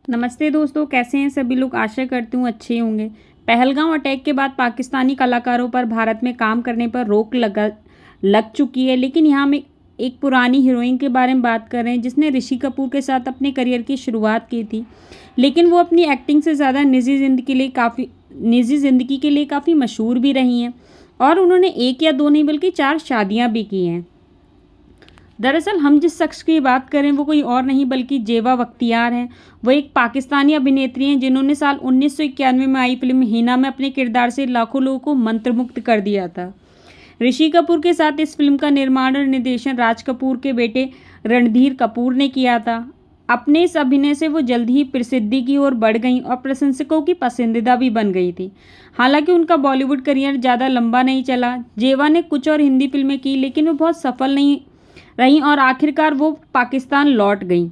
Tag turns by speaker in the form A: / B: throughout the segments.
A: नमस्ते दोस्तों, कैसे हैं सभी लोग। आशा करती हूँ अच्छे होंगे। पहलगाम अटैक के बाद पाकिस्तानी कलाकारों पर भारत में काम करने पर रोक लग चुकी है। लेकिन यहाँ हम एक पुरानी हीरोइन के बारे में बात कर रहे हैं जिसने ऋषि कपूर के साथ अपने करियर की शुरुआत की थी। लेकिन वो अपनी एक्टिंग से ज़्यादा निजी ज़िंदगी के लिए काफ़ी मशहूर भी रही हैं और उन्होंने एक या दो नहीं बल्कि 4 शादियाँ भी की हैं। दरअसल हम जिस शख्स की बात करें वो कोई और नहीं बल्कि जेबा बख्तियार हैं। वो एक पाकिस्तानी अभिनेत्री हैं जिन्होंने साल 1991 में आई फिल्म हीना में अपने किरदार से लाखों लोगों को मंत्रमुग्ध कर दिया था। ऋषि कपूर के साथ इस फिल्म का निर्माण और निर्देशन राज कपूर के बेटे रणधीर कपूर ने किया था। अपने इस अभिनय से वो जल्द ही प्रसिद्धि की ओर बढ़ गईं और प्रशंसकों की पसंदीदा भी बन गई थी। हालांकि उनका बॉलीवुड करियर ज़्यादा लंबा नहीं चला। जेबा ने कुछ और हिंदी फिल्में की लेकिन वो बहुत सफल नहीं रहीं और आखिरकार वो पाकिस्तान लौट गईं।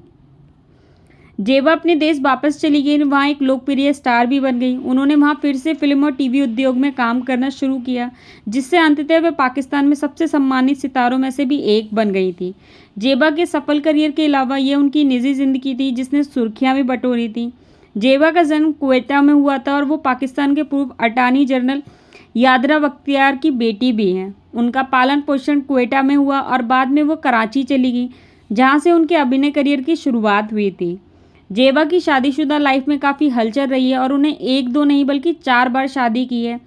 A: जेबा अपने देश वापस चली गई, वहाँ एक लोकप्रिय स्टार भी बन गई। उन्होंने वहाँ फिर से फिल्म और टीवी उद्योग में काम करना शुरू किया, जिससे अंततः वे पाकिस्तान में सबसे सम्मानित सितारों में से भी एक बन गई थी। जेबा के सफल करियर के अलावा ये उनकी निजी जिंदगी थी जिसने सुर्खियाँ भी बटोरी थी। जेबा का जन्म क्वेटा में हुआ था और वो पाकिस्तान के पूर्व अटॉर्नी जनरल यादरा बख्तियार की बेटी भी हैं। उनका पालन पोषण क्वेटा में हुआ और बाद में वो कराची चली गई, जहाँ से उनके अभिनय करियर की शुरुआत हुई थी। जेबा की शादीशुदा लाइफ में काफ़ी हलचल रही है और उन्हें एक दो नहीं बल्कि 4 बार शादी की है।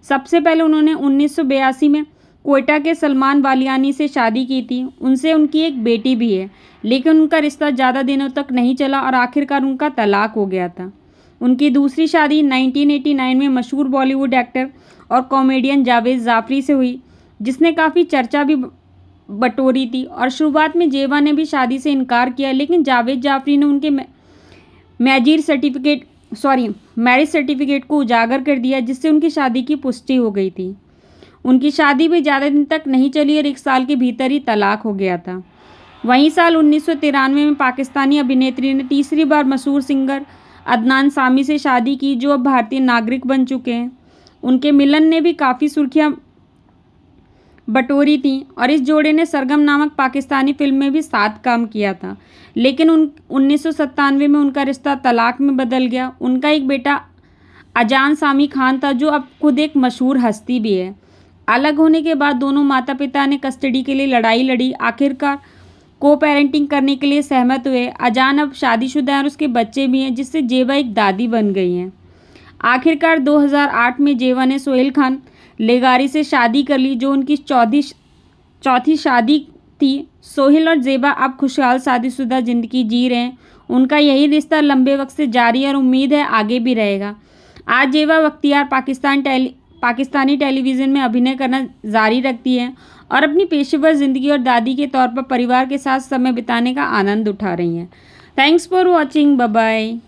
A: सबसे पहले उन्होंने 1982 में क्वेटा के सलमान वालियानी से शादी की थी। उनसे उनकी एक बेटी भी है, लेकिन उनका रिश्ता ज़्यादा दिनों तक नहीं चला और आखिरकार उनका तलाक हो गया था। उनकी दूसरी शादी 1989 में मशहूर बॉलीवुड एक्टर और कॉमेडियन जावेद जाफरी से हुई, जिसने काफ़ी चर्चा भी बटोरी थी। और शुरुआत में जेबा ने भी शादी से इनकार किया, लेकिन जावेद जाफरी ने उनके मैरिज सर्टिफिकेट को उजागर कर दिया, जिससे उनकी शादी की पुष्टि हो गई थी। उनकी शादी भी ज़्यादा दिन तक नहीं चली और 1 साल के भीतर ही तलाक हो गया था। वहीं साल 1993 में पाकिस्तानी अभिनेत्री ने तीसरी बार मशहूर सिंगर अदनान सामी से शादी की, जो अब भारतीय नागरिक बन चुके हैं। उनके मिलन ने भी काफ़ी सुर्खियां बटोरी थी और इस जोड़े ने सरगम नामक पाकिस्तानी फिल्म में भी साथ काम किया था। लेकिन 1997 में उनका रिश्ता तलाक में बदल गया। उनका एक बेटा अजान सामी खान था, जो अब खुद एक मशहूर हस्ती भी है। अलग होने के बाद दोनों माता पिता ने कस्टडी के लिए लड़ाई लड़ी। आखिरकार को पेरेंटिंग करने के लिए सहमत हुए। अजान अब शादीशुदा है और उसके बच्चे भी हैं, जिससे जेबा एक दादी बन गई हैं। आखिरकार 2008 में जेबा ने सोहेल खान लेगारी से शादी कर ली, जो उनकी चौथी शादी थी। सोहेल और जेबा अब खुशहाल शादीशुदा ज़िंदगी जी रहे हैं। उनका यही रिश्ता लंबे वक्त से जारी है और उम्मीद है आगे भी रहेगा। आज जेबा बख्तियार पाकिस्तानी टेलीविज़न में अभिनय करना जारी रखती हैं और अपनी पेशेवर ज़िंदगी और दादी के तौर पर परिवार के साथ समय बिताने का आनंद उठा रही हैं। Thanks for watching. Bye bye.